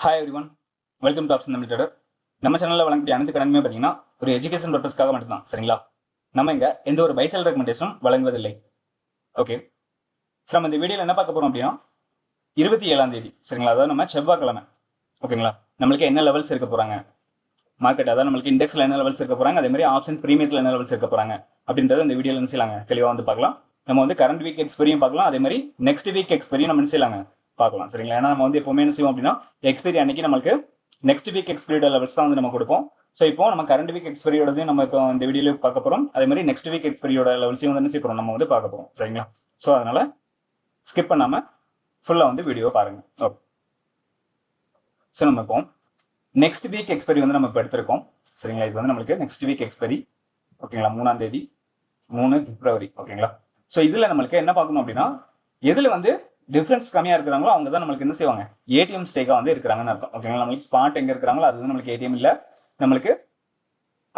Hi every one, welcome to option limited. நம்ம சேனலில் வழங்கக்கூடிய அனைத்து கடனுமே பார்த்தீங்கன்னா ஒரு எஜுகேஷன் பர்பஸ்க்காக மட்டும்தான். சரிங்களா? நம்ம இங்கே எந்த ஒரு பைசல் ரெக்கமெண்டேஷனும் வழங்குவதில்லை. ஓகே, ஸோ நம்ம இந்த வீடியோவில் என்ன பார்க்க போகிறோம் அப்படின்னா 27ஆம் தேதி, சரிங்களா, அதாவது நம்ம செவ்வாய்க்கிழமை. ஓகேங்களா, நம்மளுக்கு என்ன லெவல்ஸ் இருக்க போகிறாங்க மார்க்கெட், அதாவது நம்மளுக்கு இண்டெக்ஸில் என்ன லெவல்ஸ் இருக்க போகிறாங்க, அதே மாதிரி ஆப்ஷன் ப்ரீமியத்தில் என்ன லெவல்ஸ் இருக்க போகிறாங்க அப்படின்றத இந்த வீடியோவில் என்ன செய்யலாங்க தெளிவாக வந்து பார்க்கலாம். நம்ம வந்து கரண்ட் வீக் எக்ஸ்பெரியும் பார்க்கலாம், அதே மாதிரி நெக்ஸ்ட் வீக் எக்ஸ்பெரியும் நம்ம என்ன செய்யலாங்க பார்க்கலாம். சரிங்களா? ஏன்னா நம்ம வந்து எப்பவுமே என்ன செய்வோம் அப்படின்னா எக்ஸ்பெரி அன்னைக்கு நம்மளுக்கு நெக்ஸ்ட் வீக் எக்ஸ்பெரியோட லெவல்ஸ் தான் வந்து நம்ம கொடுப்போம். ஸோ இப்போ நம்ம கரண்ட் வீக் எக்ஸ்பெரியோடதையும் நம்ம இப்போ இந்த வீடியோவில் பார்க்க போகிறோம். அதே மாதிரி நெக்ஸ்ட் வீக் எக்ஸ்பெரியோட லெவல்ஸையும் வந்து என்ன செய்ய போகிறோம் நம்ம வந்து பார்க்க போகிறோம். சரிங்களா? ஸோ அதனால ஸ்கிப் பண்ணாமல் ஃபுல்லாக வந்து வீடியோ பாருங்க. ஓகே, ஸோ நம்ம இப்போ நெக்ஸ்ட் வீக் எக்ஸ்பெரி வந்து நம்ம இப்போ எடுத்திருக்கோம். சரிங்களா? இது வந்து நம்மளுக்கு நெக்ஸ்ட் வீக் எக்ஸ்பெரி. ஓகேங்களா? 3ஆம் தேதி 3 பிப்ரவரி. ஓகேங்களா? ஸோ இதில் நம்மளுக்கு என்ன பார்க்கணும் அப்படின்னா எதில் வந்து டிஃபரன்ஸ் கம்மியாக இருக்கிறாங்களோ அவங்க தான் நம்மளுக்கு என்ன செய்வாங்க ஏடிஎம் ஸ்டேக்காக வந்து இருக்கிறாங்கன்னு அர்த்தம். ஓகேங்களா? நம்மளுக்கு ஸ்பாட் எங்கே இருக்கிறாங்களோ அது வந்து நம்மளுக்கு ஏடிஎம் இல்லை. நம்மளுக்கு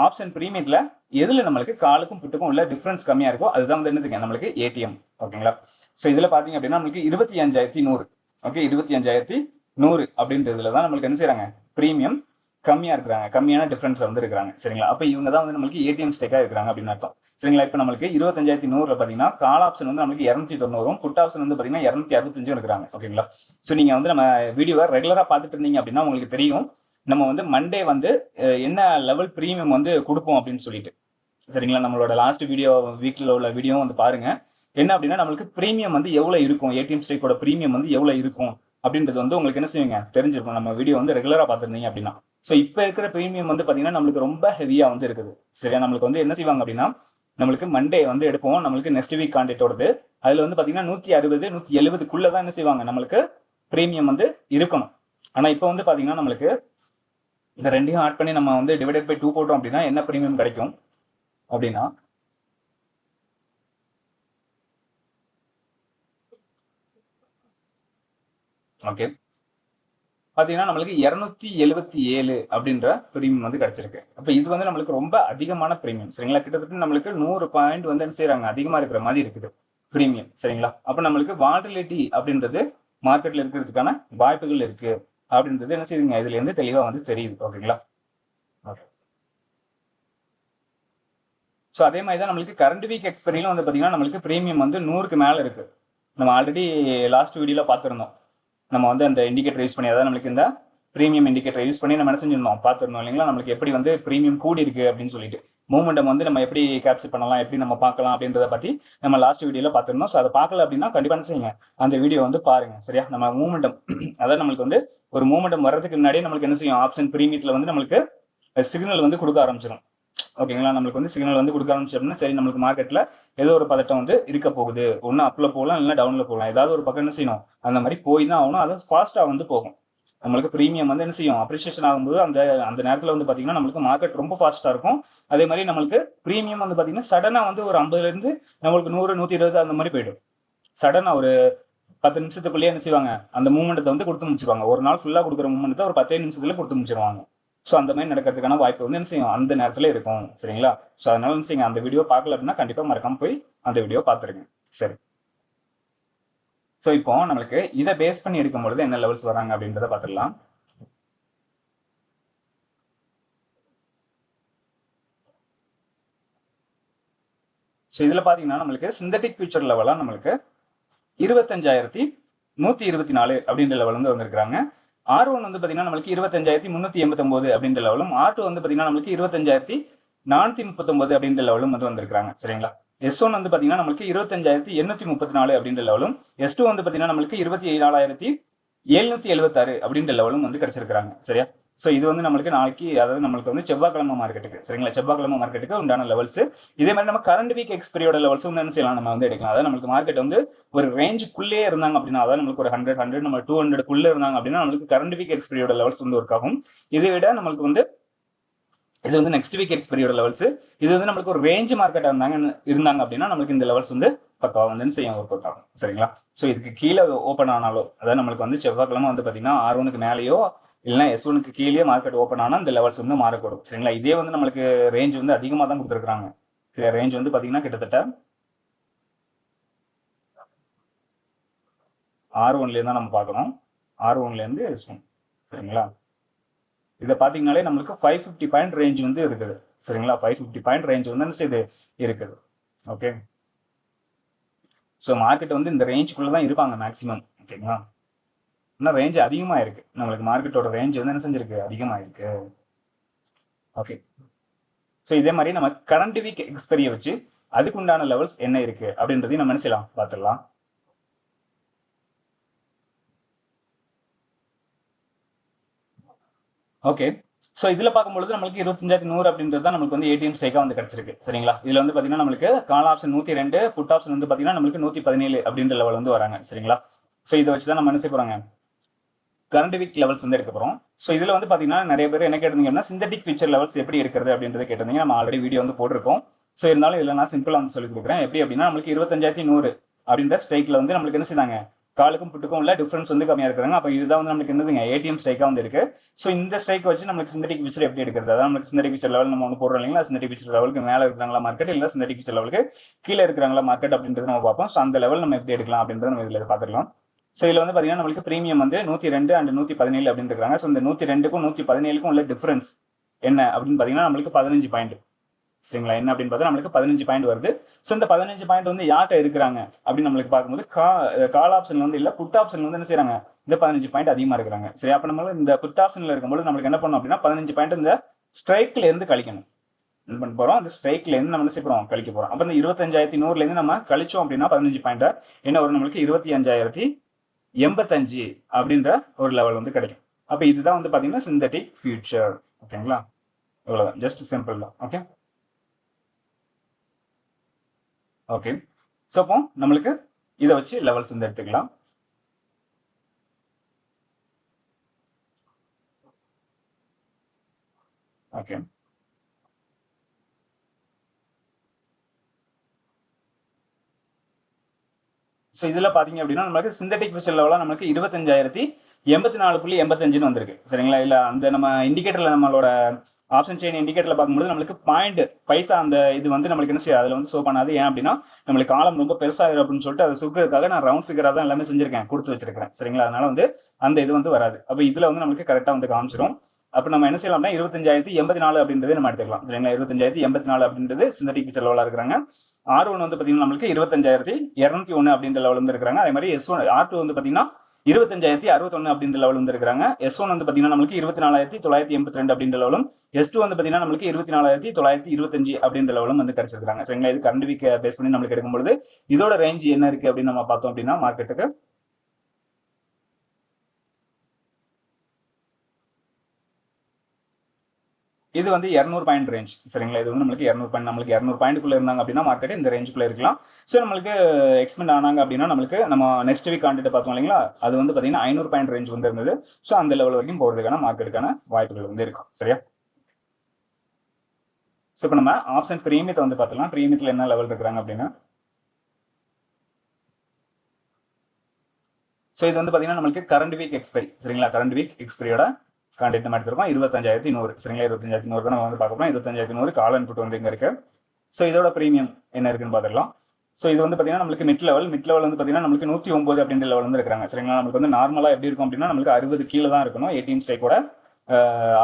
ஆப்ஷன் ப்ரீமியத்தில் எதில் நம்மளுக்கு காலுக்கும் புட்டுக்கும் உள்ள டிஃபரன்ஸ் கம்மியாக இருக்கோ அதுதான் வந்து என்னதுங்க நம்மளுக்கு ஏடிஎம். ஓகேங்களா? ஸோ இதில் பார்த்தீங்க அப்படின்னா நம்மளுக்கு 25,100. ஓகே, 25,100 அப்படின்றதுல தான் நம்மளுக்கு என்ன செய்கிறாங்க ப்ரீமியம் கம்மியாக இருக்கிறாங்க, கம்மியான டிஃபரன்ஸ் வந்து இருக்கிறாங்க. சரிங்களா? அப்போ இவங்க தான் வந்து நம்மளுக்கு ஏடிஎம் ஸ்டேக்காக இருக்கிறாங்க அப்படின்னு அர்த்தம். சரிங்களா? இப்போ நம்மளுக்கு 25,100 பார்த்தீங்கன்னா கால் ஆப்ஷன் வந்து நம்மளுக்கு 290, புட் ஆப்ஷன் வந்து பார்த்தீங்கன்னா 265 இருக்கிறாங்க. ஓகேங்களா? ஸோ நீங்கள் வந்து நம்ம வீடியோவை ரெகுலராக பார்த்துட்டு இருந்தீங்க அப்படின்னா உங்களுக்கு தெரியும் நம்ம வந்து மண்டே வந்து என்ன லெவல் ப்ரீமியம் வந்து கொடுப்போம் அப்படின்னு சொல்லிட்டு. சரிங்களா? நம்மளோட லாஸ்ட் வீடியோ வீக்கில் உள்ள வீடியோ வந்து பாருங்க. என்ன அப்படின்னா நம்மளுக்கு ப்ரீமியம் வந்து எவ்வளோ இருக்கும், ஏடிஎம் ஸ்டேக்கோட ப்ரீமியம் வந்து எவ்வளோ இருக்கும் அப்படின்றது வந்து உங்களுக்கு என்ன செய்வீங்க தெரிஞ்சிருக்கும் நம்ம வீடியோ வந்து ரெகுலராக பார்த்துருந்தீங்க அப்படின்னா. ஸோ இப்போ இருக்கிற ப்ரீமியம் வந்து பார்த்தீங்கன்னா நம்மளுக்கு ரொம்ப ஹெவியாக வந்து இருக்குது. சரியா? நம்மளுக்கு வந்து என்ன செய்வாங்க அப்படின்னா நம்மளுக்கு மண்டே வந்து எடுப்போம், நம்மளுக்கு நெக்ஸ்ட் வீக் கான்டெக்டோடது. அதில் வந்து பார்த்தீங்கன்னா 160 170க்குள்ளே தான் என்ன செய்வாங்க நம்மளுக்கு ப்ரீமியம் வந்து இருக்கணும். ஆனால் இப்போ வந்து பார்த்தீங்கன்னா நம்மளுக்கு இந்த ரெண்டையும் ஆட் பண்ணி நம்ம வந்து டிவைடட் பை 2 போட்டோம் அப்படின்னா என்ன ப்ரீமியம் கிடைக்கும் அப்படின்னா ஓகே பார்த்தீங்கன்னா நம்மளுக்கு 277 அப்படின்ற ப்ரீமியம் வந்து கிடைச்சிருக்கு. அப்போ இது வந்து நம்மளுக்கு ரொம்ப அதிகமான ப்ரீமியம். சரிங்களா? கிட்டத்தட்ட நம்மளுக்கு 100 பாயிண்ட் வந்து என்ன செய்யறாங்க அதிகமாக இருக்கிற மாதிரி இருக்குது ப்ரீமியம். சரிங்களா? அப்போ நம்மளுக்கு வால்டிலிட்டி அப்படின்றது மார்க்கெட்ல இருக்கிறதுக்கான வாய்ப்புகள் இருக்கு அப்படின்றது என்ன செய்யுங்க இதுல இருந்து தெளிவா வந்து தெரியுது. ஓகேங்களா? ஸோ அதே மாதிரி தான் நம்மளுக்கு கரண்ட் வீக் எக்ஸ்பெரியிலும் வந்து பார்த்தீங்கன்னா நம்மளுக்கு ப்ரீமியம் வந்து 100க்கு மேலே இருக்கு. நம்ம ஆல்ரெடி லாஸ்ட் வீடியோவில் பார்த்துருந்தோம். நம்ம வந்து அந்த இண்டிகேட்டர் யூஸ் பண்ணி, அதாவது நம்மளுக்கு இந்த ப்ரீமியம் இண்டிகேட்டர் யூஸ் பண்ணி நம்ம என்ன செஞ்சிருந்தோம் பார்த்துருந்தோம் இல்லைங்களா? நம்மளுக்கு எப்படி வந்து ப்ரீமியம் கூடி இருக்கு அப்படின்னு சொல்லிட்டு மூவ்மெண்டம் வந்து நம்ம எப்படி கேப்சர் பண்ணலாம், எப்படி நம்ம பார்க்கலாம் அப்படின்றத பற்றி நம்ம லாஸ்ட் வீடியோவில் பார்த்துருந்தோம். ஸோ அதை பார்க்கல அப்படின்னா கண்டிப்பாக செய்யுங்க அந்த வீடியோ வந்து பாருங்க. சரியா? நம்ம மூவ்மெண்டம் அதாவது நம்மளுக்கு வந்து ஒரு மூவ்மெண்டம் வர்றதுக்கு முன்னாடியே நம்மளுக்கு என்ன செய்யும் ஆப்ஷன் ப்ரீமியத்தில் வந்து நம்மளுக்கு சிக்னல் வந்து கொடுக்க ஆரம்பிச்சிடும். ஓகேங்களா? நம்மளுக்கு வந்து சிக்னல் வந்து கொடுக்க ஆரம்பிச்சோம்னா சரி நம்மளுக்கு மார்க்கெட்டில் ஏதோ ஒரு பதட்டம் வந்து இருக்க போகுது, ஒன்றும் அப்பில் போகலாம் இல்லைன்னா டவுனில் போகலாம், ஏதாவது ஒரு பக்கம் என்ன செய்யணும் அந்த மாதிரி போய் தான் ஆகணும். அது ஃபாஸ்ட்டாக வந்து போகும். நம்மளுக்கு ப்ரீமியம் வந்து என்ன செய்யும் அப்ரிசியேஷன் ஆகும்போது அந்த அந்த நேரத்தில் வந்து பார்த்தீங்கன்னா நம்மளுக்கு மார்க்கெட் ரொம்ப ஃபாஸ்ட்டாக இருக்கும். அதே மாதிரி நம்மளுக்கு ப்ரீமியம் வந்து பார்த்தீங்கன்னா சடனாக வந்து ஒரு 50லேருந்து நம்மளுக்கு 100 120 அந்த மாதிரி போயிடும். சடனாக ஒரு 10 நிமிஷத்துக்குள்ளேயே என்ன செய்வாங்க அந்த மூவ்மெண்ட்டை வந்து கொடுத்து முடிச்சிருவாங்க. ஒரு நாள் ஃபுல்லாக கொடுக்குற மூவ்மெண்ட்டை ஒரு 10 நிமிஷத்துல கொடுத்து முடிச்சிருவாங்க. ஸோ அந்த மாதிரி நடக்கிறதுக்கான வாய்ப்பு வந்து என்ன செய்யும் அந்த நேரத்தில் இருக்கும். சரிங்களா? ஸோ அதனால என்ன செய்யுங்க அந்த வீடியோ பார்க்கல அப்படின்னா கண்டிப்பாக மறக்காம போய் அந்த வீடியோ பார்த்துருங்க. சரி, ஸோ இப்போ நம்மளுக்கு இதை பேஸ் பண்ணி எடுக்கும் பொழுது என்ன லெவல்ஸ் வராங்க அப்படின்றத பார்த்துடலாம். ஸோ இதில் பார்த்தீங்கன்னா நம்மளுக்கு சிந்தட்டிக் ஃபியூச்சர் லெவலாக நம்மளுக்கு 25,124 அப்படின்ற லெவல் வந்து வந்திருக்காங்க. R1 வந்து பார்த்தீங்கன்னா நம்மளுக்கு 25,389 அப்படின்ற லெவலும், R2 வந்து பார்த்தீங்கன்னா நம்மளுக்கு 25,439 அப்படின்ற லெவலும் வந்து வந்திருக்காங்க. சரிங்களா? S1 வந்து பார்த்தீங்கன்னா நம்மளுக்கு 25,834 அப்படின்ற லெவலும், S2 வந்து பார்த்தீங்கன்னா நம்மளுக்கு 24,776 அப்படின்ற லெவலும் வந்து கிடைச்சிருக்காங்க. சரியா? ஸோ இது வந்து நம்மளுக்கு நாளைக்கு, அதாவது நம்மளுக்கு வந்து செவ்வாய்க்கிழமை மார்க்கெட்டுக்கு, சரிங்களா, செவ்வாய்க்கிழமை மார்க்கெட்டுக்கு உண்டான லெவல்ஸ். இதே மாதிரி நம்ம கரண்ட் வீக் எக்ஸ்பெரியோட லெவல்ஸ் வந்து என்ன செய்யலாம் நம்ம வந்து எடுக்கலாம். அதாவது நம்மளுக்கு மார்க்கெட் வந்து ஒரு ரேஞ்சுக்குள்ளே இருந்தாங்க அப்படின்னா, அதாவது நம்மளுக்கு ஒரு 100 நம்ம 200க்குள்ள இருந்தாங்க அப்படின்னா நம்மளுக்கு கரண்ட் வீக் எக்ஸ்பெரியோட லெவல்ஸ் வந்து ஒர்க் ஆகும். இதை விட நம்மளுக்கு வந்து இது வந்து நெக்ஸ்ட் வீக் எக்ஸ்பெரியோட லெவல்ஸ். இது வந்து நம்மளுக்கு ஒரு ரேஞ்ச் மார்க்கெட்டாக இருந்தாங்க அப்படின்னா நம்மளுக்கு இந்த லெவல்ஸ் வந்து பக்காவா வந்து செய்யும் ஒர்க் அவுட் ஆகும். சரிங்களா? ஸோ இதுக்கு கீழே ஓப்பன் ஆனாலோ, அதாவது நம்மளுக்கு வந்து செவ்வாய்க்கிழமை வந்து பார்த்தீங்கன்னா R1க்கு மேலேயோ இல்லைன்னா S1க்கு கீழே மார்க்கெட் ஓப்பன் ஆனால் இந்த லெவல்ஸ் வந்து மாறக்கூடும். சரிங்களா? இதே வந்து நம்மளுக்கு ரேஞ்ச் வந்து அதிகமாக தான் கொடுத்துருக்காங்க. சரி, ரேஞ்ச் வந்து பார்த்தீங்கன்னா கிட்டத்தட்ட R1லேருந்து தான் நம்ம பார்க்கணும். R1லேருந்து S1. சரிங்களா. இதை பார்த்தீங்கனாலே நம்மளுக்கு 550 பாயிண்ட் ரேஞ்ச் வந்து இருக்குது. சரிங்களா, 550 பாயிண்ட் ரேஞ்ச் வந்து இது இருக்குது. ஓகே, ஸோ மார்க்கெட் வந்து இந்த ரேஞ்சுக்குள்ள தான் இருப்பாங்க மேக்ஸிமம். ஓகேங்களா, இன்னும் ரேஞ்ச் அதிகமாக இருக்கு. நம்மளுக்கு மார்க்கெட்டோட ரேஞ்ச் வந்து என்ன செஞ்சிருக்கு, அதிகமாக இருக்கு. ஓகே, ஸோ இதே மாதிரி நம்ம கரண்ட் வீக் எக்ஸ்பெரியை வச்சு அதுக்கு உண்டான லெவல்ஸ் என்ன இருக்கு அப்படின்றதையும் நம்ம என்ன செய்யலாம், பார்த்துடலாம். ஓகே, ஸோ இதில் பார்க்கும்பொழுது நம்மளுக்கு 25,100 அப்படின்றது தான் நம்மளுக்கு வந்து ஏடிஎம் ஸ்ட்ரைக்காக வந்து கிடச்சிருக்கு. சரிங்களா, இதில் வந்து பார்த்தீங்கன்னா நம்மளுக்கு கால் ஆப்ஷன் 102, புட் ஆப்ஷன் வந்து பார்த்தீங்கன்னா நம்மளுக்கு 117 அப்படின்ற லெவல் வந்து வராங்க. சரிங்களா, ஸோ இதை வச்சு தான் நம்ம என்ன செய்ய போகிறாங்க, கரண்ட் வீக் லெவல்ஸ் வந்து எடுக்க போகிறோம். ஸோ இதில் வந்து பார்த்தீங்கன்னா நிறைய பேர் என்ன கேட்டிருந்தீங்கன்னா சிந்தட்டிக் ஃபியூச்சர் லெவல்ஸ் எப்படி எடுக்கிறது அப்படின்றத கேட்டிருந்தீங்க. நம்ம ஆல்ரெடி வீடியோ வந்து போட்டிருக்கோம். ஸோ இருந்தாலும் இதில் நான் சிம்பிளாக வந்து சொல்லி கொடுக்குறேன். எப்படி அப்படின்னா நம்மளுக்கு 25,100 அப்படின்ற ஸ்ட்ரைக்கில் வந்து நம்மளுக்கு என்ன செய்தாங்க, காலுக்கும் புட்டுக்கும் உள்ள டிஃபரன்ஸ் வந்து கம்மியாக இருக்கிறாங்க. அப்போ இதுதான் வந்து நம்மளுக்கு என்னதுங்க, ஏடிஎம் ஸ்ட்ரைக்காக வந்து இருக்கு. ஸோ இந்த ஸ்ட்ரைக் வச்சு நம்மளுக்கு சிந்தட்டிக் ஃபியூச்சர் எப்படி எடுக்கிறது, அதான் நம்மளுக்கு சிந்தட்டிக் ஃபியூச்சர் லெவல் நம்ம ஒன்று போடுறோம் இல்லைங்களா. சிந்தட்டிக் ஃபியூச்சர் லெவலுக்கு மேலே இருக்கிறாங்களா மார்க்கெட், இல்லை சிந்தட்டிக் ஃபியூச்சர் லெவலுக்கு கீழே இருக்கிறாங்களா மார்க்கெட் அப்படின்றது நம்ம பார்ப்போம். ஸோ அந்த லெவல் நம்ம எப்படி எடுக்கலாம் அப்படின்றத நம்ம இதில் பார்த்துக்கலாம். ஸோ இதில் வந்து பார்த்தீங்கன்னா நம்மளுக்கு ப்ரீமியம் வந்து 102 அண்ட் 117 அப்படின்னு இருக்காங்க. ஸோ இந்த 102க்கும் 117க்கும் உள்ள டிஃபரன்ஸ் என்ன அப்படின்னு பார்த்தீங்கன்னா நம்மளுக்கு 15 பாயிண்ட். சரிங்களா, என்ன அப்படின்னு பார்த்தா நம்மளுக்கு 15 பாயிண்ட் வருது. ஸோ இந்த 15 பாயிண்ட் வந்து யார்கிட்ட இருக்கிறாங்க அப்படின்னு நம்மளுக்கு பார்க்கும்போது கால் ஆப்ஷன்ல வந்து இல்லை, புட் ஆப்ஷன்ல வந்து என்ன செய்யறாங்க, இந்த 15 பாயிண்ட் அதிகமாக இருக்கிறாங்க. சரி, அப்போ நம்ம இந்த புட் ஆப்ஷன்ல இருக்கும்போது நம்மளுக்கு என்ன பண்ணணும் அப்படின்னா 15 பாயிண்ட் இந்த ஸ்ட்ரைக்ல இருந்து கழிக்கணும். என்ன பண்ண போறோம், அந்த ஸ்ட்ரைக்ல இருந்து நம்ம என்ன செய்ய போறோம், கழிக்க போறோம். அப்போ இந்த 25,100ல இருந்து நம்ம கழிச்சோம் அப்படின்னா 15 பாயிண்ட் என்ன வரும், நம்மளுக்கு 25,085 அப்படின்ற ஒரு லெவல் வந்து கிடைக்கும். அப்போ இதுதான் வந்து பார்த்தீங்கன்னா சிந்தட்டிக் ஃபியூச்சர். ஓகேங்களா, இவ்வளோதான், ஜஸ்ட் சிம்பிள் தான். ஓகே ஓகே, ஸோ அப்போ நம்மளுக்கு இதை வச்சு லெவல்ஸ் வந்து எடுத்துக்கலாம். ஓகே, ஸோ இதில் பார்த்தீங்க அப்படின்னா நம்மளுக்கு சிந்தட்டிக் ஃபியூச்சர் லெவலாக நம்மளுக்கு 25,084.85 வந்திருக்கு. சரிங்களா, இல்லை அந்த நம்ம இண்டிகேட்டரில் நம்மளோட ஆப்ஷன் செயின் இண்டிகேட்டர்ல பார்க்கும்போது நம்மளுக்கு பாயிண்ட் பைசா அந்த இது வந்து நம்மளுக்கு என்ன செய்யாது, அதில் வந்து ஷோ பண்ணாது. ஏன் அப்படின்னா நம்மளுக்கு காலம் ரொம்ப பெருசாக அப்படின்னு சொல்லிட்டு அதை சுக்கிறதுக்காக நான் ரவுண்ட் ஃபிகராக தான் எல்லாமே செஞ்சிருக்கேன், கொடுத்து வச்சிருக்கேன். சரிங்களா, அதனால வந்து அந்த இது வந்து வராது. அப்போ இதில் வந்து நம்மளுக்கு கரெக்டாக வந்து காமிச்சிடும். அப்போ நம்ம என்ன செய்யலாம்னா 25,084 அப்படின்றது நம்ம எடுத்துக்கலாம். சரிங்களா, 25,084 அப்படின்றது சிந்தட்டிக் ஃபியூச்சர் லெவலாக இருக்கிறாங்க. R1 வந்து பார்த்தீங்கன்னா நம்மளுக்கு 25,201 அப்படின்ற லெவல் வந்து இருக்கிறாங்க. அதே மாதிரி S1 R2 வந்து பார்த்தீங்கன்னா 25,061 அப்படின்ற லெவல் வந்து இருக்கிறாங்க. S1 வந்து பார்த்தீங்கன்னா நம்மளுக்கு 24,982 அப்படின்ற லெவலும், S2 வந்து பார்த்தீங்கன்னா நம்மளுக்கு 24,925 அப்படின்ற லெவலும் வந்து கிடைச்சிருக்காங்க. சரிங்களா, இது கரண்ட் வீக் பேஸ் பண்ணி நம்மளுக்கு எடுக்கும்போது இதோட ரேஞ்ச் என்ன இருக்கு அப்படின்னு நம்ம பார்த்தோம் அப்படின்னா மார்க்கெட்டுக்கு இது வந்து 200 பாயிண்ட் ரேஞ்ச். சரிங்களா, இது வந்து நம்மளுக்கு 200 பாயிண்ட், நம்மளுக்கு 200 பாயிண்ட்குள்ள இருந்தாங்க அப்படின்னா மார்க்கெட் இந்த ரேஞ்சுக்குள்ள இருக்கலாம். ஸோ நம்மளுக்கு எக்ஸ்பெண்ட் ஆனாங்க அப்படின்னா நம்மளுக்கு நம்ம நெக்ஸ்ட் வீக் கான்டெக்ட் பார்த்தோம் இல்லைங்களா, அது வந்து பார்த்தீங்கன்னா 500 பாயிண்ட் ரேஞ்ச் வந்து இருந்தது. ஸோ அந்த லெவல் வரைக்கும் போகிறதுக்கான மார்க்கெட்டுக்கான வாய்ப்புகள் வந்து இருக்கும். சரியா, ஸோ இப்போ நம்ம ஆப்ஷன் பிரீமியத்தை வந்து பார்த்துக்கலாம். பிரீமியத்தில் என்ன லெவல் இருக்கிறாங்க அப்படின்னா ஸோ இது வந்து பார்த்தீங்கன்னா நம்மளுக்கு கரண்ட் வீக் எக்ஸ்பைரி. சரிங்களா, கரண்ட் வீக் எக்ஸ்பைரியோட கான்டெக்ட் நம்ம எடுத்துருக்கோம் 25,100. சரிங்களா, 25,100 தான் நம்ம வந்து பார்க்க போகிறோம். 25,100 கால் இன்புட் வந்து இங்கே இருக்கு. ஸோ இதோட ப்ரீமியம் என்ன இருக்குன்னு பார்த்துக்கலாம். ஸோ இது வந்து பார்த்தீங்கன்னா நம்மளுக்கு மிட் லெவல் வந்து பார்த்தீங்கன்னா நம்மளுக்கு 109 அப்படின்ற லெவல் வந்து இருக்கிறாங்க. சரிங்களா, நம்மளுக்கு வந்து நார்மலாக எப்படி இருக்கும் அப்படின்னா நம்மளுக்கு 60 கீழே தான் இருக்கணும் ஏடிஎம் ஸ்ட்ரைக்கோட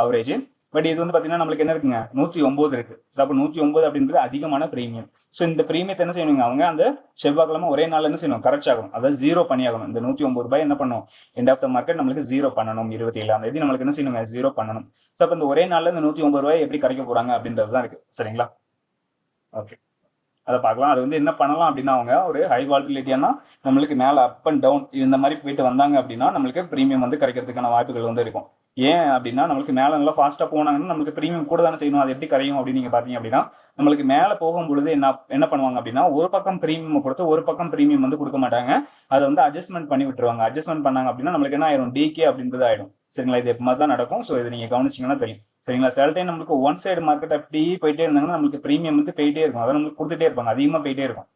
ஆவரேஜ். பட் இது வந்து பார்த்தீங்கன்னா நம்மளுக்கு என்ன இருக்குங்க, 109 இருக்கு. ஸோ அப்போ 109 அப்படின்றது அதிகமான ப்ரீமியம். ஸோ இந்த ப்ரீமியத்தை என்ன செய்யணுங்க, அவங்க அந்த செவ்வாய்க்கிழமை ஒரே நாள் என்ன செய்யணும், கரெக்ட் ஆகணும், அதாவது 0 பண்ணியாகணும். இந்த 109 ரூபாய் என்ன பண்ணும், எண்ட் ஆஃப் த மார்க்கெட் நம்மளுக்கு 0 பண்ணணும். 27ஆம் தேதி நம்மளுக்கு என்ன செய்யணுங்க, 0 பண்ணணும். ஸோ அப்போ இந்த ஒரே நாளில் இந்த 109 ரூபாய் எப்படி கரைக்க போறாங்க அப்படின்றது தான் இருக்கு. சரிங்களா, ஓகே, அதை பார்க்கலாம். அது வந்து என்ன பண்ணலாம் அப்படின்னா அவங்க ஒரு ஹை வால்டிலிட்டியானா நம்மளுக்கு மேலே அப் அண்ட் டவுன் இந்த மாதிரி போயிட்டு வந்தாங்க அப்படின்னா நம்மளுக்கு ப்ரீமியம் வந்து கிடைக்கிறதுக்கான வாய்ப்புகள் வந்து இருக்கும். ஏன் அப்படின்னா நம்மளுக்கு மேலே நல்லா ஃபாஸ்ட்டாக போனாங்கன்னா நம்மளுக்கு ப்ரீமியம் கூட தானே செய்யணும். அது எப்படி கரையும் அப்படின்னு நீங்கள் பார்த்தீங்க அப்படின்னா நம்மளுக்கு மேலே போகும் பொழுது என்ன பண்ணுவாங்க அப்படின்னா ஒரு பக்கம் ப்ரீமியம் கொடுத்து ஒரு பக்கம் ப்ரீமியம் வந்து கொடுக்க மாட்டாங்க. அதை வந்து அட்ஜஸ்ட்மெண்ட் பண்ணி விட்டுருவாங்க. அட்ஜஸ்ட்மெண்ட் பண்ணாங்க அப்படின்னா நம்மளுக்கு என்ன ஆயிரும், டிகே அப்படின்றது ஆயிடும். சரிங்களா, இது எப்போ தான் நடக்கும். ஸோ இதை நீங்கள் கவனிச்சிங்கன்னா தெரியும். சரிங்களா, சில டைம் நம்மளுக்கு ஒன் சைடு மார்க்கெட் அப்படி போயிட்டே இருந்தாங்கன்னா நம்மளுக்கு ப்ரீமியம் வந்து போயிட்டே இருக்கும். அதை நம்மளுக்கு கொடுத்துட்டே இருப்பாங்க, அதிகமாக போயிட்டே இருக்கும்.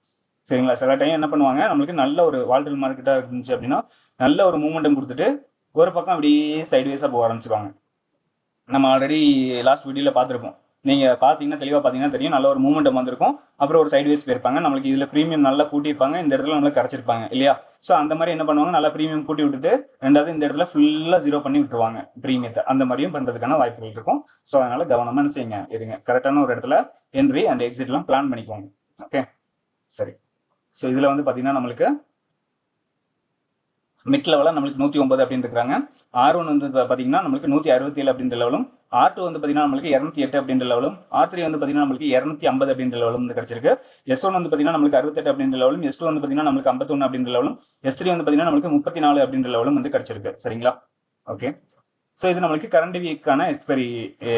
சரிங்களா, சில டைம் என்ன பண்ணுவாங்க, நம்மளுக்கு நல்ல ஒரு வால்டல் மார்க்கெட்டாக இருந்துச்சு அப்படின்னா நல்ல ஒரு மூமெண்டம் கொடுத்துட்டு ஒரு பக்கம் அப்படியே சைட்வேஸாக போக ஆரம்பிச்சிருவாங்க. நம்ம ஆல்ரெடி லாஸ்ட் வீடியோவில் பார்த்துருப்போம். நீங்கள் பார்த்தீங்கன்னா தெளிவாக பார்த்தீங்கன்னா தெரியும், நல்ல ஒரு மூவ்மெண்ட் வந்திருக்கும். அப்புறம் ஒரு சைடு வேஸ் போயிருப்பாங்க. நம்மளுக்கு இதில் ப்ரீமியம் நல்லா கூட்டியிருப்பாங்க, இந்த இடத்துல நம்மளுக்கு கரைச்சிருப்பாங்க இல்லையா? ஸோ அந்த மாதிரி என்ன பண்ணுவாங்க, நல்லா ப்ரீமியம் கூட்டி விட்டுட்டு ரெண்டாவது இந்த இடத்துல ஃபுல்லாக ஜீரோ பண்ணி விட்டுருவாங்க ப்ரீமியத்தை. அந்த மாதிரியும் பண்ணுறதுக்கான வாய்ப்புகள் இருக்கும். ஸோ அதனால கவனமாக என்ன செய்யுங்க, இருங்க. கரெக்டான ஒரு இடத்துல என்ட்ரி அண்ட் எக்ஸிட்லாம் பிளான் பண்ணிக்கோங்க. ஓகே, சரி. ஸோ இதில் வந்து பார்த்தீங்கன்னா நம்மளுக்கு மிட் லெவலில் நம்மளுக்கு 109 அப்படின்னு இருக்கிறாங்க. R1 வந்து பார்த்தீங்கன்னா நம்மளுக்கு 167 அப்படின்ற லெவலும், R2 வந்து பார்த்தீங்கன்னா நம்மளுக்கு 208 அப்படின்ற லெவலும், R3 வந்து பார்த்தீங்கன்னா நம்மளுக்கு 250 அப்படின்ற லெவலும் வந்து கிடைச்சிருக்கு. S1 வந்து பார்த்தீங்கன்னா நம்மளுக்கு 68 அப்படின்ற லெவலும், S2 வந்து பார்த்தீங்கன்னா நம்மளுக்கு 51 அப்படின்ற லெவலும், S3 வந்து பார்த்தீங்கன்னா நம்மளுக்கு 34 அப்படின்ற லெவலும் வந்து கிடைச்சிருக்கு. சரிங்களா? ஓகே. ஸோ இது நம்மளுக்கு கரண்ட் வீக்கான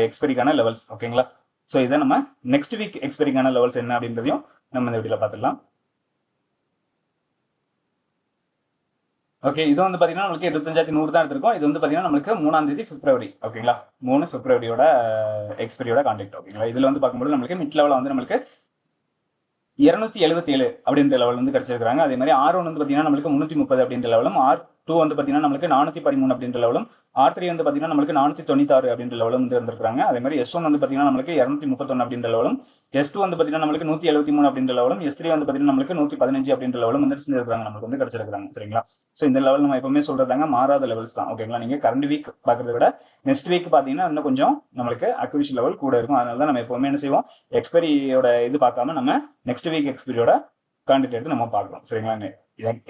எக்ஸ்பெரிக்கான லெவல்ஸ். ஓகேங்களா? ஸோ இதை நம்ம நெக்ஸ்ட் வீக் எக்ஸ்பெரிக்கான லெவல்ஸ் என்ன அப்படின்றதையும் நம்ம இந்த வீடியோவில் பார்த்துடலாம். ஓகே, இது வந்து பார்த்தீங்கன்னா நம்மளுக்கு 25,100 தான் எடுத்திருக்கோம். இது வந்து பார்த்தீங்கன்னா நம்மளுக்கு 3ஆம் தேதி பிப்ரவரி. ஓகேங்களா? 3 பிப்ரவரியோட எக்ஸ்பெரியோட கான்டாக்ட். ஓகேங்களா? இதில் வந்து பார்க்கும்போது நம்மளுக்கு மிட் லெவலில் வந்து நம்மளுக்கு 277 அப்படின்ற லெவல் வந்து கிடைச்சிருக்காங்க. அதே மாதிரி R1 வந்து பார்த்தீங்கன்னா நம்மளுக்கு 330 அப்படின்ற லெவலும், R2 வந்து பார்த்தீங்கன்னா நம்மளுக்கு 413 அப்படின்ற லெவலும், R3 வந்து பார்த்தீங்கன்னா நம்மளுக்கு 496 அப்படின்ற லெவலும் வந்து இருந்திருக்காங்க. அதே மாதிரி S1 வந்து பார்த்தீங்கன்னா நம்மளுக்கு 231 அப்படின்ற லெவலும், S2 வந்து பார்த்தீங்கன்னா நம்மளுக்கு 173 அப்படின்ற லெவலும், S3 வந்து பார்த்தீங்கன்னா நம்மளுக்கு 115 அப்படின்ற லெவலும் வந்து செஞ்சிருக்காங்க, நம்மளுக்கு வந்து கிடைச்சிருக்காங்க. சரிங்களா? ஸோ இந்த லெவல் நம்ம எப்பவுமே சொல்றதாங்க மாறாத லெவல்ஸ் தான். ஓகேங்களா? நீங்க கரண்ட் வீக் பார்க்கறத விட நெக்ஸ்ட் வீக் பார்த்தீங்கன்னா இன்னும் கொஞ்சம் நம்மளுக்கு அக்யூரேஷன் லெவல் கூட இருக்கும். அதனால தான் நம்ம எப்பவுமே என்ன செய்வோம், எக்ஸ்பெரியோட இது பார்க்காம நம்ம நெக்ஸ்ட் வீக் எக்ஸ்பெரியோட கான்டாக்ட் எடுத்து நம்ம பார்க்கலாம். சரிங்களா?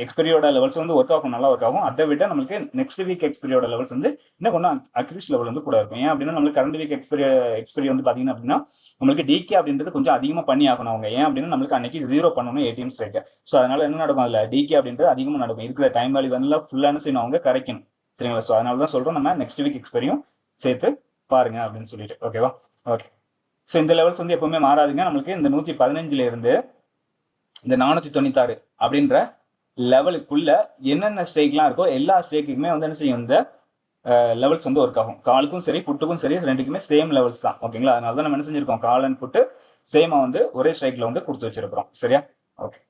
எக்ஸ்பெரியோட லெவல்ஸ் வந்து ஒர்க் ஆகும், நல்லா ஒர்க் ஆகும். அதை விட நம்மளுக்கு நெக்ஸ்ட் வீக் எக்ஸ்பெரியோட லெவல்ஸ் வந்து இன்னும் கொஞ்சம் அக்யூரேஷன் லெவல் வந்து கூட இருக்கும். ஏன் அப்படின்னா நம்மளுக்கு கரண்ட் வீக் எக்ஸ்பெரி வந்து பார்த்தீங்கன்னா அப்படின்னா நம்மளுக்கு டிகே அப்படின்றது கொஞ்சம் அதிகமாக பண்ணி ஆகணும் அவங்க. ஏன் அப்படின்னா நம்மளுக்கு அன்னைக்கு 0 பண்ணணும் ஏடிஎம் ஸ்ட்ரைக்கை. ஸோ அதனால என்ன நடக்கும், அதில் டிகே அப்படின்றது அதிகமாக நடக்கும். இருக்கிற டைம் வேல்யூ வந்து ஃபுல்லாக என்ன செய்யணும், அவங்க கரைக்கணும். சரிங்களா? ஸோ அதனால தான் சொல்கிறோம் நம்ம நெக்ஸ்ட் வீக் எக்ஸ்பெரியும் சேர்த்து பாருங்க அப்படின்னு சொல்லிட்டு. ஓகேவா? ஓகே. ஸோ இந்த லெவல்ஸ் வந்து எப்பவுமே மாறாதுங்க. நம்மளுக்கு இந்த 115 இருந்து இந்த 496 அப்படின்ற லெவலுக்குள்ள என்னென்ன ஸ்ட்ரைக்லாம் இருக்கோ எல்லா ஸ்ட்ரைக்குமே வந்து என்ன செய்யும், இந்த லெவல்ஸ் வந்து ஒர்க் ஆகும். காலுக்கும் சரி புட்டுக்கும் சரி ரெண்டுக்குமே சேம் லெவல்ஸ் தான். ஓகேங்களா? அதனால தான் நம்ம என்ன செஞ்சிருக்கோம், கால் அண்ட் புட்டு சேமா வந்து ஒரே ஸ்ட்ரைக்ல வந்து கொடுத்து வச்சிருக்கிறோம். சரியா? ஓகே.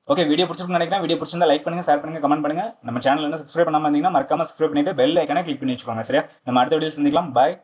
ஓகே, வீடியோ பிடிச்சிருக்குன்னு நினைக்கிறேன். வீடியோ பிடிச்சிருந்தா லைக் பண்ணுங்க, ஷேர் பண்ணுங்க, கமெண்ட் பண்ணுங்க. நம்ம சேனல் என்ன சப்ஸ்கிரைப் பண்ணாம இருந்தீங்கன்னா மறக்காம சப்ஸ்கிரைப் பண்ணிட்டு பெல் ஐக்கானை கிளிக் பண்ணி வச்சுக்கோங்க. சரியா? நம்ம அடுத்த வீடியோ சந்திக்கலாம். பாய்.